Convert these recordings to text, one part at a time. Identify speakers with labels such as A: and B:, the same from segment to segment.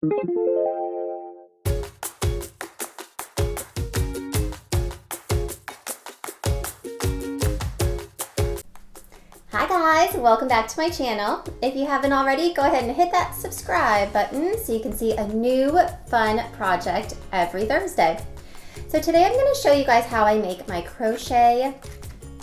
A: Hi guys, welcome back to my channel. If you haven't already, go ahead and hit that subscribe button so you can see a new fun project every Thursday. So today I'm going to show you guys how I make my crochet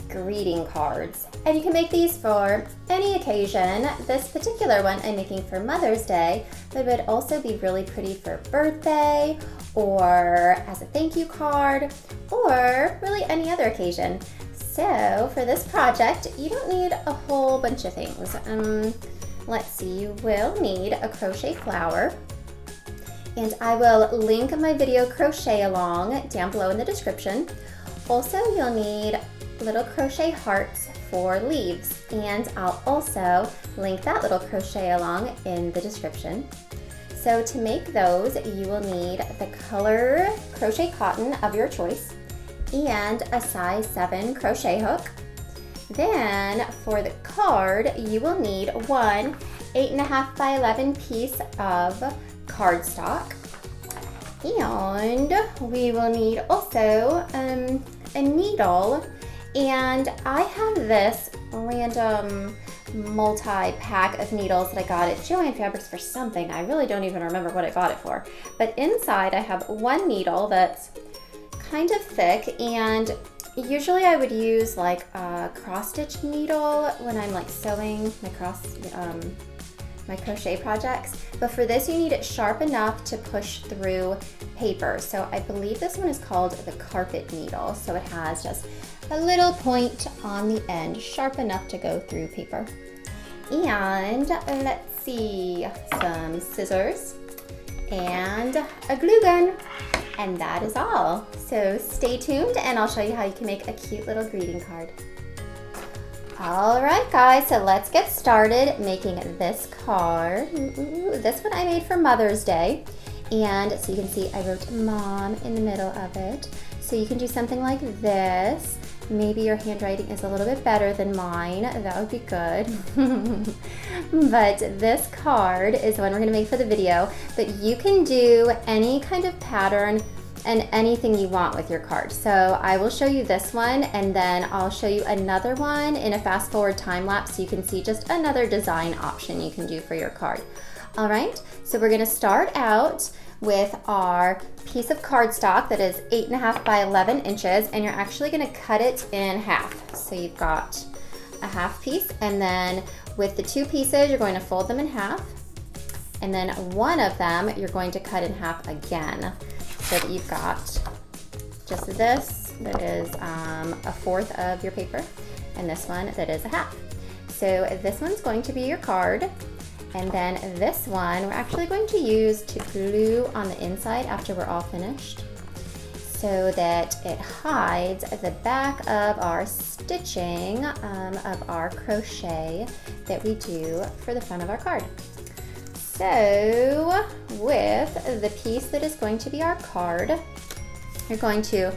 A: greeting cards. And you can make these for any occasion. This particular one I'm making for Mother's Day, but it would also be really pretty for birthday or as a thank you card or really any other occasion. So for this project, you don't need a whole bunch of things. Let's see, you will need a crochet flower, and I will link my video Crochet Along down below in the description. Also, you'll need little crochet hearts for leaves, and I'll also link that little Crochet Along in the description. So to make those, you will need the color crochet cotton of your choice and a size 7 crochet hook. Then for the card, you will need one 8.5 by 11 piece of cardstock, and we will need also a needle. And I have this random multi-pack of needles that I got at Joann Fabrics for something. I really don't even remember what I got it for. But inside I have one needle that's kind of thick, and usually I would use like a cross stitch needle when I'm like sewing my crochet projects. But for this you need it sharp enough to push through paper. So I believe this one is called the carpet needle. So it has just a little point on the end, sharp enough to go through paper. And let's see, some scissors and a glue gun. And that is all. So stay tuned and I'll show you how you can make a cute little greeting card. All right guys, so let's get started making this card. This one I made for Mother's Day. And so you can see I wrote Mom in the middle of it. So you can do something like this. Maybe your handwriting is a little bit better than mine. That would be good. But this card is the one we're going to make for the video. But you can do any kind of pattern and anything you want with your card. So I will show you this one, and then I'll show you another one in a fast forward time lapse so you can see just another design option you can do for your card. All right, so we're going to start out with our piece of cardstock that is 8.5 by 11 inches, and you're actually going to cut it in half. So you've got a half piece, and then with the two pieces you're going to fold them in half, and then one of them you're going to cut in half again, so that you've got just this that is a fourth of your paper, and this one that is a half. So this one's going to be your card. And then this one we're actually going to use to glue on the inside after we're all finished, so that it hides the back of our stitching of our crochet that we do for the front of our card. So with the piece that is going to be our card, you're going to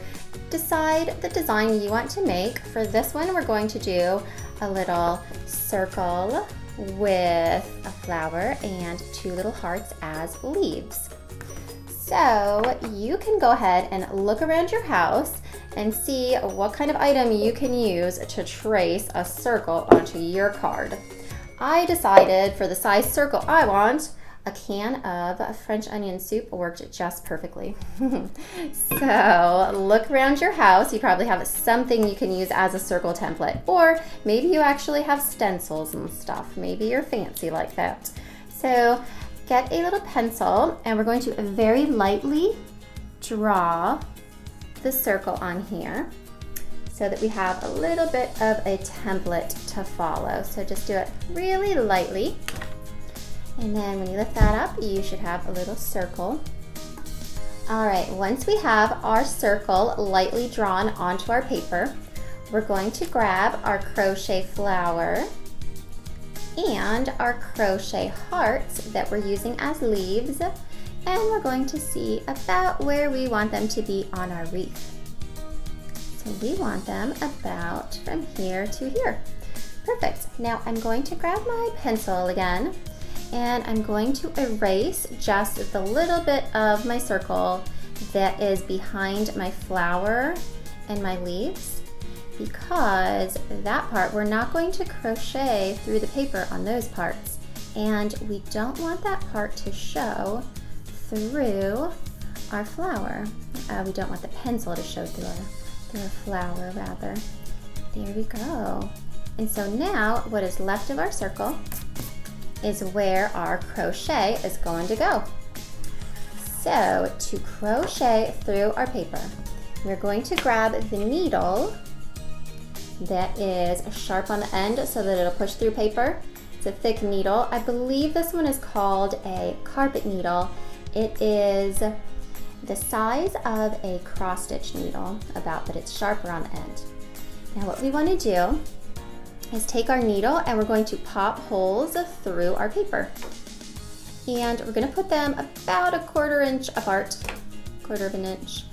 A: decide the design you want to make. For this one, we're going to do a little circle with a flower and two little hearts as leaves. So you can go ahead and look around your house and see what kind of item you can use to trace a circle onto your card. I decided for the size circle I want, a can of French onion soup worked just perfectly. So look around your house. You probably have something you can use as a circle template, or maybe you actually have stencils and stuff. Maybe you're fancy like that. So get a little pencil, and we're going to very lightly draw the circle on here so that we have a little bit of a template to follow. So just do it really lightly. And then when you lift that up, you should have a little circle. All right, once we have our circle lightly drawn onto our paper, we're going to grab our crochet flower and our crochet hearts that we're using as leaves, and we're going to see about where we want them to be on our wreath. So we want them about from here to here. Perfect. Now I'm going to grab my pencil again, And I'm going to erase just the little bit of my circle that is behind my flower and my leaves, because that part, we're not going to crochet through the paper on those parts. And we don't want that part to show through our flower. We don't want the pencil to show through our flower, rather. There we go. And so now what is left of our circle is where our crochet is going to go. So to crochet through our paper, we're going to grab the needle that is sharp on the end so that it'll push through paper. It's a thick needle. I believe this one is called a carpet needle. It is the size of a cross stitch needle, but it's sharper on the end. Now what we want to do is take our needle and we're going to pop holes through our paper. And we're going to put them about a 1/4 inch apart, 1/4 of an inch.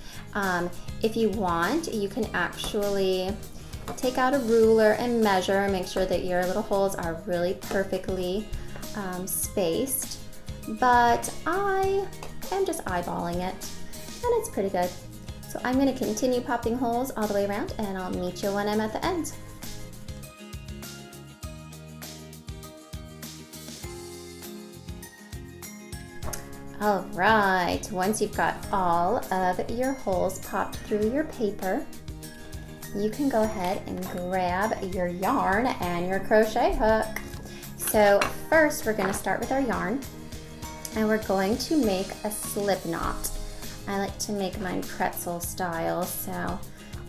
A: If you want, you can actually take out a ruler and measure, make sure that your little holes are really perfectly spaced. But I am just eyeballing it, and it's pretty good. So I'm going to continue popping holes all the way around, and I'll meet you when I'm at the end. All right, once you've got all of your holes popped through your paper, you can go ahead and grab your yarn and your crochet hook. So first we're going to start with our yarn, and we're going to make a slip knot. I like to make mine pretzel style, so I'm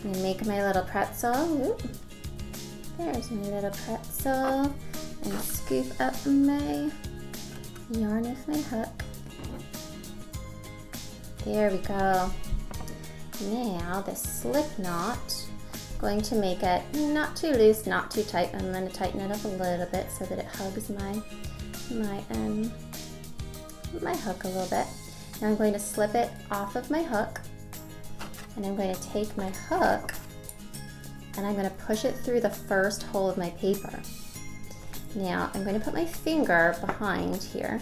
A: going to make my little pretzel. Ooh, there's my little pretzel, and scoop up my yarn with my hook. There we go. Now the slip knot, going to make it not too loose, not too tight. I'm going to tighten it up a little bit so that it hugs my hook a little bit. Now I'm going to slip it off of my hook, and I'm going to take my hook and I'm going to push it through the first hole of my paper. Now I'm going to put my finger behind here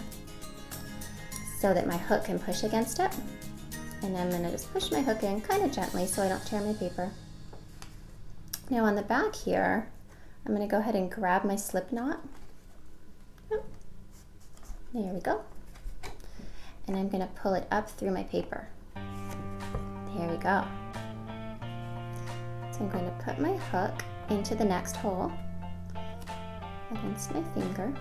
A: so that my hook can push against it. And I'm going to just push my hook in kind of gently so I don't tear my paper. Now on the back here, I'm going to go ahead and grab my slip knot. There we go. And I'm going to pull it up through my paper. There we go. So I'm going to put my hook into the next hole against my finger.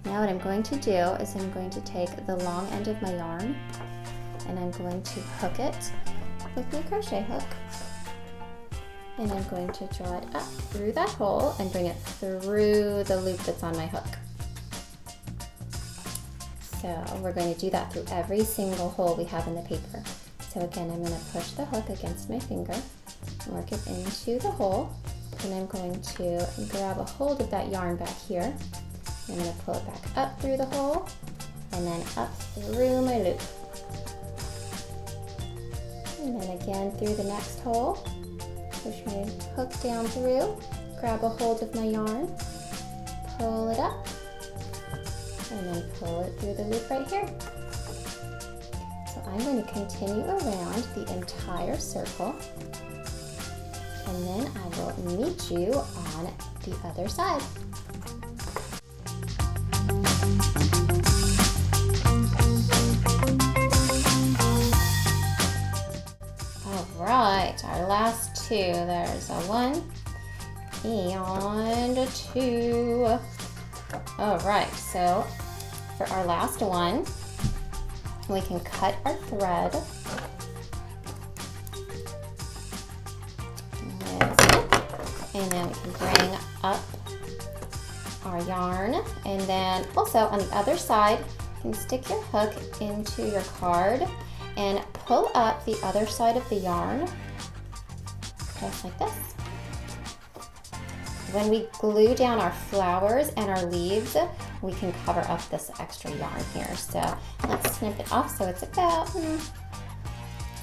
A: Now what I'm going to do is I'm going to take the long end of my yarn and I'm going to hook it with my crochet hook. And I'm going to draw it up through that hole and bring it through the loop that's on my hook. So we're going to do that through every single hole we have in the paper. So again, I'm going to push the hook against my finger, work it into the hole, and I'm going to grab a hold of that yarn back here. I'm going to pull it back up through the hole and then up through my loop. And then again through the next hole, push my hook down through, grab a hold of my yarn, pull it up, and then pull it through the loop right here. So I'm going to continue around the entire circle, and then I will meet you on the other side. Alright, our last two. There's a 1 and a 2. Alright, so for our last one, we can cut our thread. And then we can bring up our yarn. And then also on the other side, you can stick your hook into your card and pull up the other side of the yarn, just like this. When we glue down our flowers and our leaves, we can cover up this extra yarn here. So let's snip it off so it's about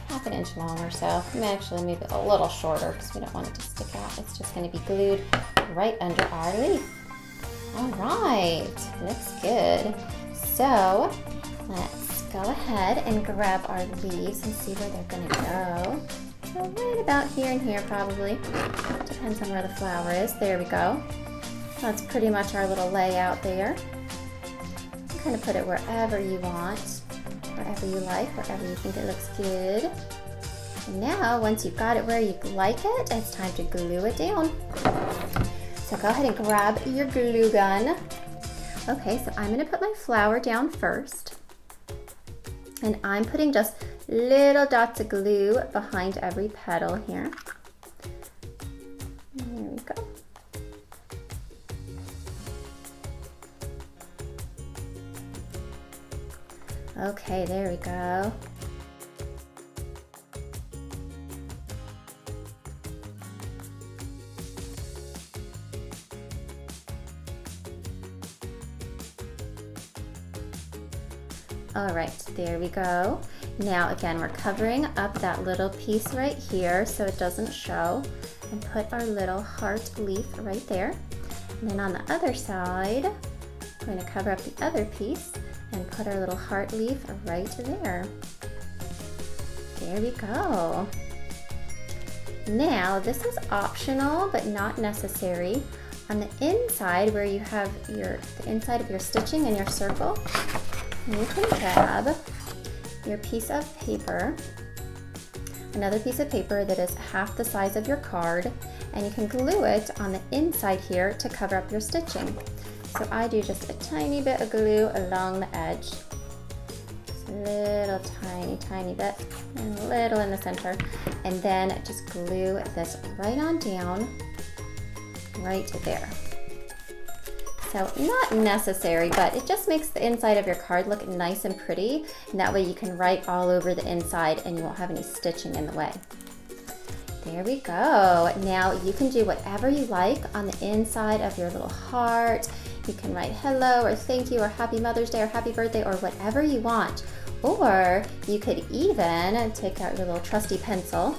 A: half an inch long or so. Actually, maybe a little shorter because we don't want it to stick out. It's just going to be glued right under our leaf. All right, looks good. So let's go ahead and grab our leaves and see where they're gonna go. So right about here and here probably. Depends on where the flower is. There we go. That's pretty much our little layout there. You kind of put it wherever you want, wherever you like, wherever you think it looks good. And now, once you've got it where you like it, it's time to glue it down. So go ahead and grab your glue gun. Okay, so I'm gonna put my flower down first. And I'm putting just little dots of glue behind every petal here. There we go. Okay, there we go. All right, there we go. Now again, we're covering up that little piece right here so it doesn't show, and put our little heart leaf right there. And then on the other side, we're going to cover up the other piece and put our little heart leaf right there. There we go. Now, this is optional but not necessary. On the inside where you have the inside of your stitching and your circle, you can grab your piece of paper, another piece of paper that is half the size of your card, and you can glue it on the inside here to cover up your stitching. So I do just a tiny bit of glue along the edge. Just a little tiny bit, and a little in the center. And then just glue this right on down, right there. So not necessary, but it just makes the inside of your card look nice and pretty. And that way you can write all over the inside and you won't have any stitching in the way. There we go. Now you can do whatever you like on the inside of your little heart. You can write hello or thank you or happy Mother's Day or happy birthday or whatever you want. Or you could even take out your little trusty pencil,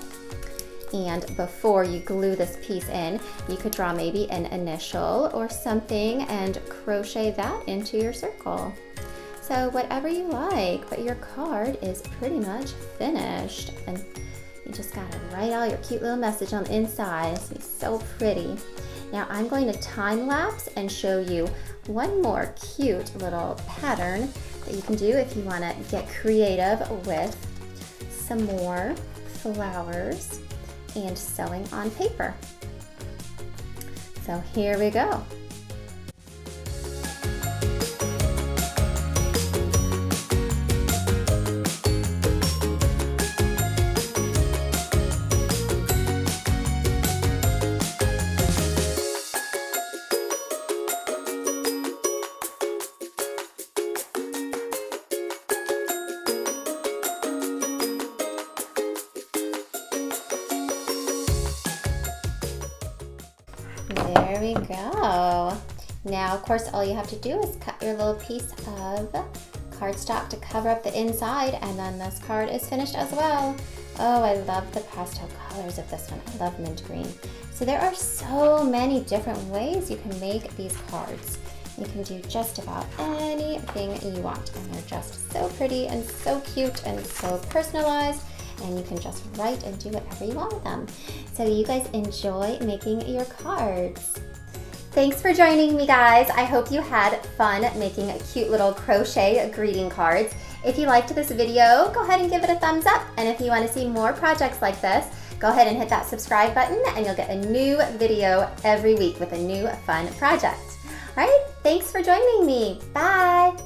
A: and before you glue this piece in, you could draw maybe an initial or something and crochet that into your circle. So whatever you like, but your card is pretty much finished. And you just gotta write all your cute little message on the inside. It's gonna be so pretty. Now I'm going to time lapse and show you one more cute little pattern that you can do if you wanna get creative with some more flowers and sewing on paper. So here we go. There we go. Now, of course, all you have to do is cut your little piece of cardstock to cover up the inside, and then this card is finished as well. Oh, I love the pastel colors of this one. I love mint green. So there are so many different ways you can make these cards. You can do just about anything you want, and they're just so pretty and so cute and so personalized, and you can just write and do whatever you want with them. So you guys enjoy making your cards. Thanks for joining me, guys. I hope you had fun making cute little crochet greeting cards. If you liked this video, go ahead and give it a thumbs up. And if you want to see more projects like this, go ahead and hit that subscribe button and you'll get a new video every week with a new fun project. All right, thanks for joining me. Bye.